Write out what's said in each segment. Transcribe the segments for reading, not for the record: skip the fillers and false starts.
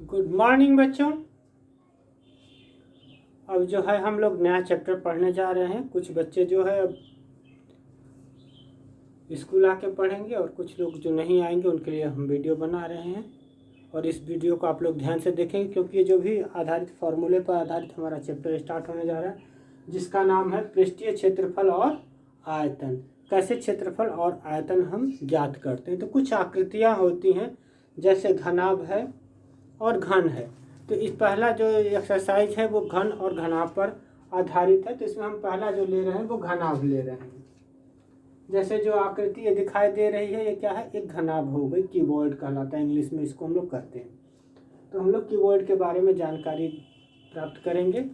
Good morning बच्चों। अब जो है हम लोग नया चैप्टर पढ़ने जा रहे हैं। कुछ बच्चे जो है अब स्कूल आके पढ़ेंगे और कुछ लोग जो नहीं आएंगे उनके लिए हम वीडियो बना रहे हैं। और इस वीडियो को आप लोग ध्यान से देखेंगे क्योंकि ये जो भी आधारित फार्मूले पर आधारित हमारा चैप्टर स्टार्ट होने जा रहा है, जिसका नाम है पृष्ठीय क्षेत्रफल और आयतन। कैसे क्षेत्रफल और आयतन हम ज्ञात करते हैं। तो कुछ आकृतियाँ होती हैं, जैसे घनाभ है और घन है। तो इस पहला जो एक्सरसाइज है वो घन और घनाभ पर आधारित है। तो इसमें हम पहला जो ले रहे हैं वो घनाभ ले रहे हैं। जैसे जो आकृति ये दिखाई दे रही है, ये क्या है, एक घनाभ हो गई। क्यूबॉइड कहलाता है इंग्लिश में, इसको हम लोग कहते हैं। तो हम लोग क्यूबॉइड के बारे में जानकारी प्राप्त करेंगे।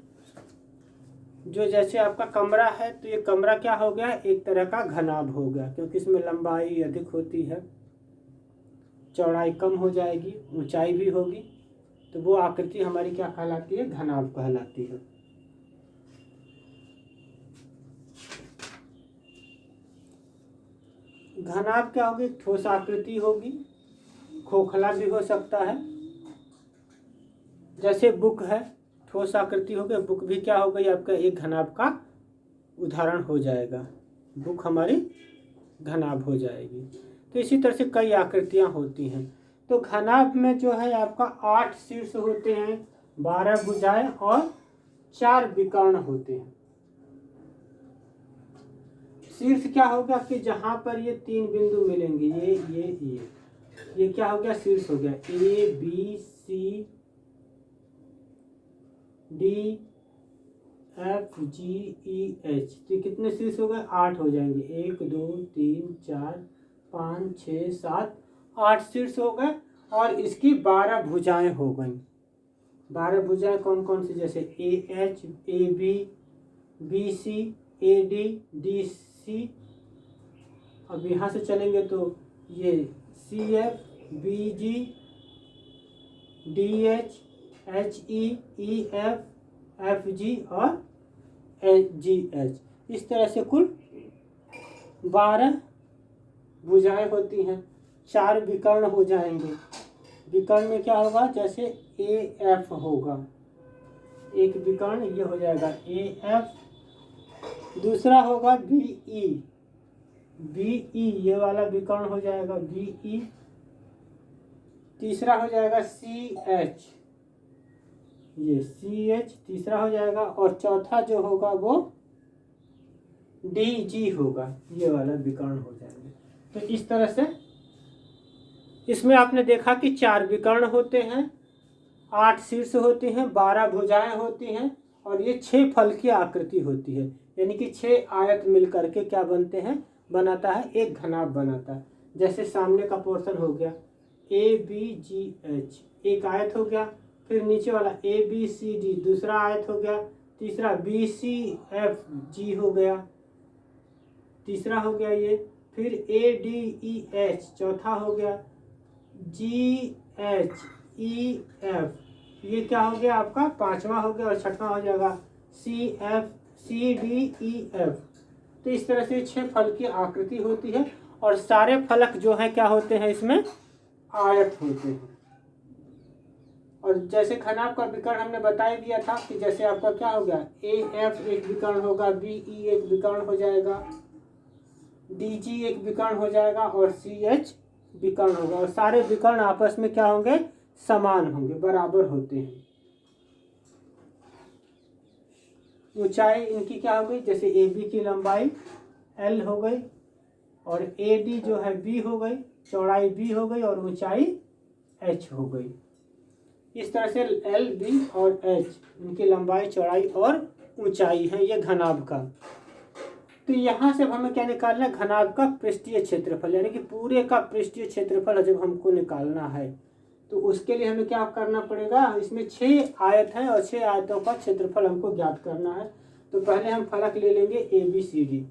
जो जैसे आपका कमरा है, तो ये कमरा क्या हो गया, एक तरह का घनाभ हो गया, क्योंकि इसमें लंबाई अधिक होती है, चौड़ाई कम हो जाएगी, ऊंचाई भी होगी। तो वो आकृति हमारी क्या कहलाती है, घनाभ कहलाती है। घनाभ क्या होगी, ठोस आकृति होगी, खोखला भी हो सकता है। जैसे बुक है, ठोस आकृति हो गई, बुक भी क्या हो गई आपका एक घनाभ का उदाहरण हो जाएगा। बुक हमारी घनाभ हो जाएगी। तो इसी तरह से कई आकृतियां होती हैं। तो घनाभ में जो है आपका 8 शीर्ष होते हैं, 12 भुजाएं और 4 विकर्ण होते हैं। शीर्ष क्या होगा कि जहां पर ये 3 बिंदु मिलेंगे, ये क्या हो गया, शीर्ष हो गया। A B C D F G E H. तो कितने शीर्ष हो गए, 8 हो जाएंगे। 1 2 3 4 5 6 7 8 शीर्ष हो गए। और इसकी 12 भुजाएं हो गई। 12 भुजाएं कौन कौन सी, जैसे A H, A B, B C, A D, D C. अब यहाँ से चलेंगे तो ये C F, B G, D H, H E, E F, F G और एच जी एच। इस तरह से कुल 12 भुजाएं होती हैं। 4 विकर्ण हो जाएंगे। विकर्ण में क्या होगा, जैसे ए एफ होगा, एक विकर्ण ये हो जाएगा ए एफ। दूसरा होगा बी ई, बी ई ये वाला विकर्ण हो जाएगा बी ई। तीसरा हो जाएगा सी एच, ये सी एच तीसरा हो जाएगा। और चौथा जो होगा वो डी जी होगा, ये वाला विकर्ण हो जाएंगे। तो इस तरह से इसमें आपने देखा कि 4 विकर्ण होते हैं, 8 शीर्ष होते हैं, 12 भुजाएं होती हैं और ये 6 फल की आकृति होती है। यानी कि 6 आयत मिल करके क्या बनते हैं, बनाता है, एक घनाभ बनाता है। जैसे सामने का पोर्शन हो गया ए बी जी एच, एक आयत हो गया। फिर नीचे वाला ए बी सी डी दूसरा आयत हो गया। तीसरा बी सी एफ जी हो गया, तीसरा हो गया ये। फिर ए डी ई एच चौथा हो गया। जी एच ई एफ ये क्या हो गया आपका, पांचवा हो गया। और छठवां हो जाएगा C F C D E F. तो इस तरह से 6 फल की आकृति होती है। और सारे फलक जो है क्या होते हैं, इसमें आयत होते हैं। और जैसे घनाभ का विकर्ण हमने बता ही दिया था कि जैसे आपका क्या हो गया, ए एफ एक विकर्ण होगा, बी ई एक विकर्ण हो जाएगा, डी जी एक विकर्ण हो जाएगा और सी एच विकर्ण होगा। और सारे विकर्ण आपस में क्या होंगे, समान होंगे, बराबर होते हैं। ऊंचाई इनकी क्या हो गई, जैसे ए बी की लंबाई एल हो गई और ए डी जो है बी हो गई, चौड़ाई बी हो गई और ऊंचाई एच हो गई। इस तरह से एल बी और एच इनकी लंबाई, चौड़ाई और ऊंचाई है ये घनाभ का। तो यहाँ से हमें क्या निकालना है, घनाभ का पृष्ठीय क्षेत्रफल, यानी कि पूरे का पृष्ठीय क्षेत्रफल जब हमको निकालना है तो उसके लिए हमें क्या करना पड़ेगा, इसमें 6 आयत है और 6 आयतों का क्षेत्रफल हमको ज्ञात करना है। तो पहले हम फलक ले लेंगे ए बी सी डी,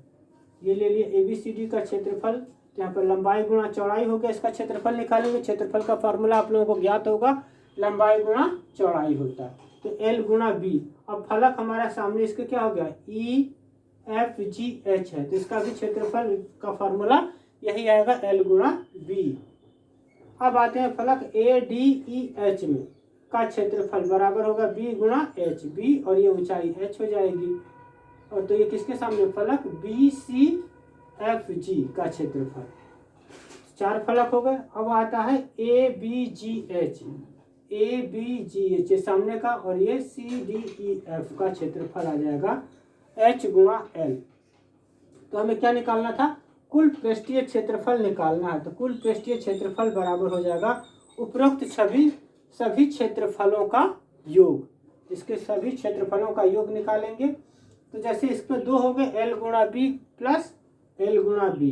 ये ले लिए ए बी सी डी का क्षेत्रफल। यहाँ पर लंबाई गुणा चौड़ाई हो गया, इसका क्षेत्रफल निकालेंगे। क्षेत्रफल का फॉर्मूला आप लोगों को ज्ञात होगा, लंबाई गुणा चौड़ाई होता है। तो एल गुणा बी। अब फलक हमारा सामने, इसका क्या हो गया, ई एफ जी एच है, तो इसका भी क्षेत्रफल का फॉर्मूला यही आएगा, एल गुणा बी। अब आते हैं फलक ए डी ई एच में। का क्षेत्रफल बराबर होगा बी गुणा एच, बी और ये ऊंचाई एच हो जाएगी। और तो ये किसके सामने फलक बी सी एफ जी का क्षेत्रफल, 4 फलक हो गए। अब आता है A B G H, A B G H सामने का, और ये सी डी ई एफ का क्षेत्रफल आ जाएगा एच गुणा एल। तो हमें क्या निकालना था, कुल पृष्ठीय क्षेत्रफल निकालना है। तो कुल पृष्ठीय क्षेत्रफल बराबर हो जाएगा उपरोक्त सभी क्षेत्रफलों का योग। इसके सभी क्षेत्रफलों का योग निकालेंगे। तो जैसे इसमें 2 हो गए, एल गुणा बी प्लस एल गुणा बी,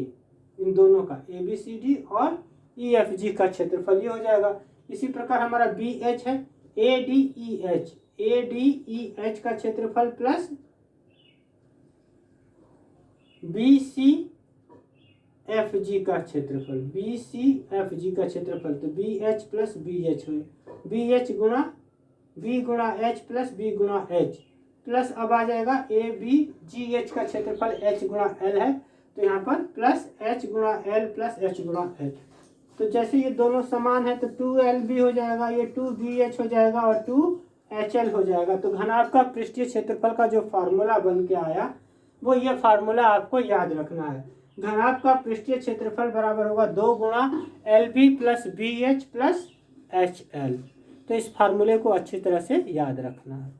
इन दोनों का ए बी सी डी और ई एफ जी का क्षेत्रफल ये हो जाएगा। इसी प्रकार हमारा बी एच है, A D E H, A D E H का क्षेत्रफल plus B C F G का क्षेत्रफल, बी सी एफ जी का क्षेत्रफल। तो B H plus B H हुए, बी एच गुणा बी गुणा एच प्लस बी गुणा एच, प्लस अब आ जाएगा ए बी जी एच का क्षेत्रफल एच गुणा एल है। तो यहाँ पर प्लस एच गुणा एल प्लस एच गुणा एच। तो जैसे ये दोनों समान है तो 2एल बी हो जाएगा, ये 2bh हो जाएगा और 2hL हो जाएगा। तो घनाभ का पृष्ठीय क्षेत्रफल का जो फार्मूला बन के आया वो ये फार्मूला आपको याद रखना है। घनाभ का पृष्ठीय क्षेत्रफल बराबर होगा 2 गुणा L B plus B H plus H L. तो इस फार्मूले को अच्छी तरह से याद रखना है।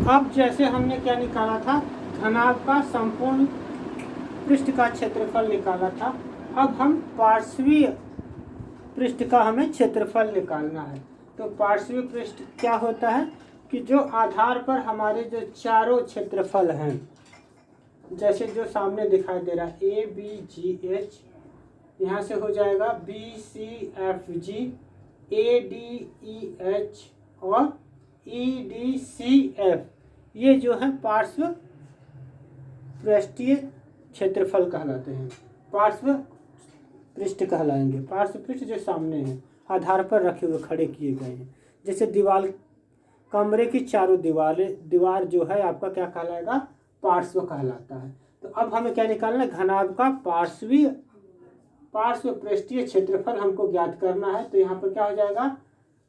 अब जैसे हमने क्या निकाला था, घनाभ का संपूर्ण पृष्ठ का क्षेत्रफल निकाला था, अब हम पार्श्वीय पृष्ठ का हमें क्षेत्रफल निकालना है। तो पार्श्वीय पृष्ठ क्या होता है कि जो आधार पर हमारे जो चारों क्षेत्रफल हैं, जैसे जो सामने दिखाई दे रहा है ए बी जी एच, यहाँ से हो जाएगा B C F G, A D E H और ई डी सी एफ, ये जो है पार्श्व पृष्ठीय क्षेत्रफल कहलाते हैं, पार्श्व पृष्ठ कहलाएंगे। पार्श्व पृष्ठ जो सामने हैं, आधार पर रखे हुए खड़े किए गए हैं। जैसे दीवार, कमरे की चारों दीवार जो है आपका क्या कहलाएगा, पार्श्व कहलाता है। तो अब हमें क्या निकालना है, घनाभ का पार्श्व पृष्ठीय क्षेत्रफल हमको ज्ञात करना है। तो यहाँ पर क्या हो जाएगा,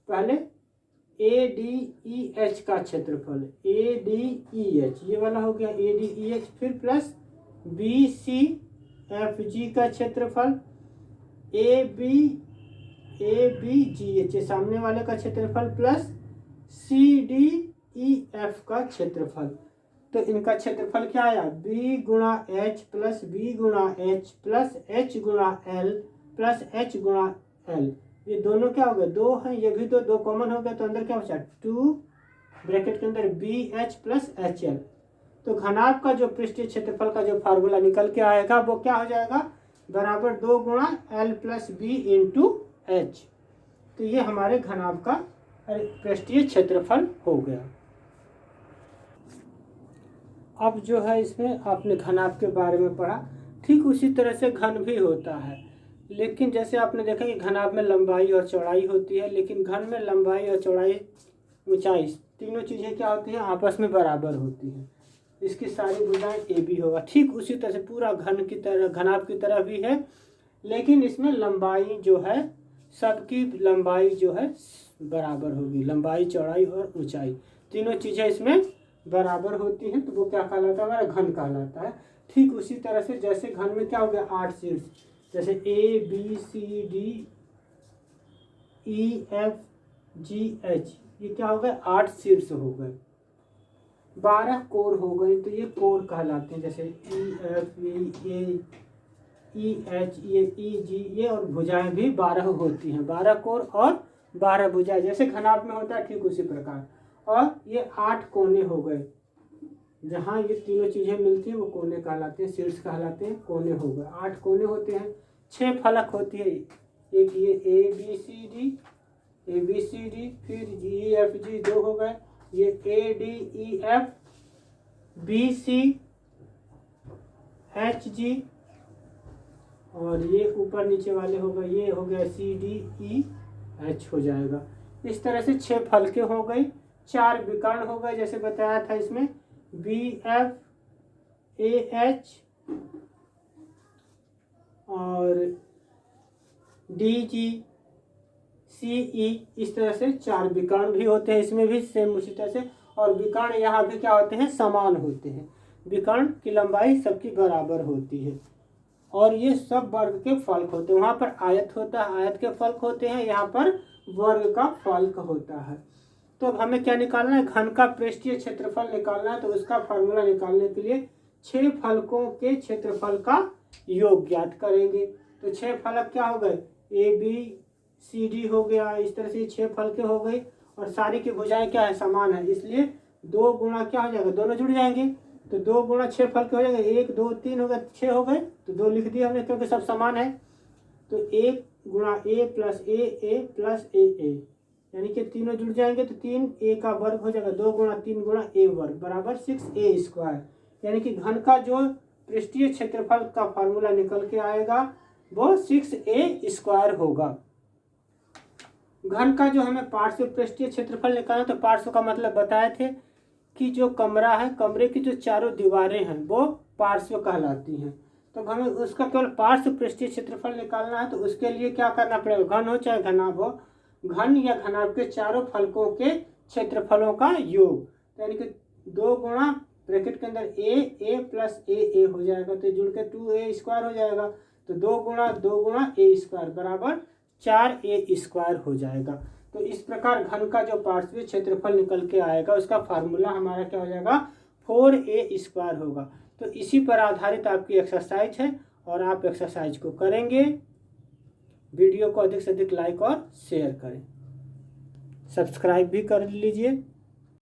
पहले ए डी ई एच का क्षेत्रफल, ए डी ई एच ये वाला हो गया ए डी ई एच, फिर plus B C F G का क्षेत्रफल, ए बी जी एच सामने वाले का क्षेत्रफल, plus C D E F का क्षेत्रफल। तो इनका क्षेत्रफल क्या आया, बी गुणा एच प्लस बी गुणा एच प्लस एच गुणा एल प्लस एच गुणा एल। ये दोनों क्या हो गए, 2 हैं, ये भी 2 कॉमन हो गया। तो अंदर क्या बचा, 2 ब्रैकेट के अंदर B H plus H L. तो घनाभ का जो पृष्ठीय क्षेत्रफल का जो फार्मूला निकल के आएगा वो क्या हो जाएगा, बराबर 2 गुणा L plus B into H. तो ये हमारे घनाभ का पृष्ठीय क्षेत्रफल हो गया। अब जो है इसमें आपने घनाभ के बारे में पढ़ा, ठीक उसी तरह से घन भी होता है। लेकिन जैसे आपने देखा कि घनाभ में लंबाई और चौड़ाई होती है, लेकिन घन में लंबाई और चौड़ाई, ऊंचाई, तीनों चीज़ें क्या होती हैं, आपस में बराबर होती हैं। इसकी सारी भुजाएं ए बी होगा। ठीक उसी तरह से पूरा घन की तरह, घनाभ की तरह भी है, लेकिन इसमें लंबाई जो है, सबकी लंबाई जो है बराबर होगी। लंबाई, चौड़ाई और ऊंचाई तीनों चीज़ें इसमें बराबर होती हैं। तो वो क्या कहलाता है, हमारा घन कहलाता है। ठीक उसी तरह से जैसे घन में क्या हो गया, 8 शीर्ष, जैसे A B C D E F G H, ये क्या हो गए, 8 शीर्ष हो गए। 12 कोर हो गए, तो ये कोर कहलाते हैं। जैसे E F E H E जी, ये और भुजाएं भी 12 होती हैं। 12 कोर और 12 भुजाएं, जैसे घनाभ में होता है ठीक उसी प्रकार। और ये 8 कोने हो गए, जहाँ ये तीनों चीज़ें मिलती हैं वो कोने कहलाते हैं, शीर्ष कहलाते हैं, कोने हो गए। 8 कोने होते हैं, 6 फलक होती है। एक ये ए बी सी डी, फिर जी एफ जी 2 हो गए, ये A D E F B C H G, और ये ऊपर नीचे वाले हो गए, ये हो गया सी डी ई एच हो जाएगा। इस तरह से 6 फलके हो गई, 4 विकर्ण हो गए, जैसे बताया था इसमें बी एफ ए एच और डी जी सी ई, इस तरह से 4 विकर्ण भी होते हैं, इसमें भी सेम उसी तरह से। और विकर्ण यहाँ भी क्या होते हैं, समान होते हैं, विकर्ण की लंबाई सबकी बराबर होती है। और ये सब वर्ग के फलक होते हैं, वहाँ पर आयत होता है, आयत के फलक होते हैं, यहाँ पर वर्ग का फलक होता है। तो अब हमें क्या निकालना है, घन का पृष्ठीय क्षेत्रफल निकालना है। तो उसका फॉर्मूला निकालने के लिए 6 फलकों के क्षेत्रफल का योग ज्ञात करेंगे। तो 6 फलक क्या हो गए, ए बी सी डी हो गया, इस तरह से 6 फलके हो गई। और सारी की भुजाएं क्या है, समान है, इसलिए 2 गुणा क्या हो जाएगा, दोनों जुड़ जाएंगे। तो 2 गुणा 6 फलके हो जाएंगे, 1 2 3 हो गए, 6 हो गए, तो 2 लिख दिया हमने क्योंकि सब समान है। तो 1 गुणा ए प्लस ए प्लस ए, यानी कि तीनों जुड़ जाएंगे तो 3 ए का वर्ग हो जाएगा, 2 गुणा 3 गुणा ए वर्ग बराबर 6a स्क्वायर। यानी कि घन का जो पृष्ठीय क्षेत्रफल का फार्मूला निकल के आएगा वो 6a स्क्वायर होगा। घन का जो हमें पार्श्व पृष्ठीय क्षेत्रफल निकालना, तो पार्श्व का मतलब बताए थे कि जो कमरा है, कमरे की जो चारों दीवारें हैं वो पार्श्व कहलाती हैं। तो हमें उसका केवल पार्श्व पृष्ठीय क्षेत्रफल निकालना है। तो उसके लिए क्या करना पड़ेगा, घन हो चाहे घनाभ हो, घन या घनाभ के चारों फलकों के क्षेत्रफलों का योग, यानी कि 2 गुणा ब्रैकेट के अंदर ए प्लस ए हो जाएगा, तो जुड़ के 2a स्क्वायर हो जाएगा। तो 2 गुणा ए स्क्वायर बराबर 4a स्क्वायर हो जाएगा। तो इस प्रकार घन का जो पार्श्विक क्षेत्रफल निकल के आएगा उसका फार्मूला हमारा क्या हो जाएगा, 4a स्क्वायर होगा। तो इसी पर आधारित आपकी एक्सरसाइज है और आप एक्सरसाइज को करेंगे। वीडियो को अधिक से अधिक लाइक और शेयर करें, सब्सक्राइब भी कर लीजिए।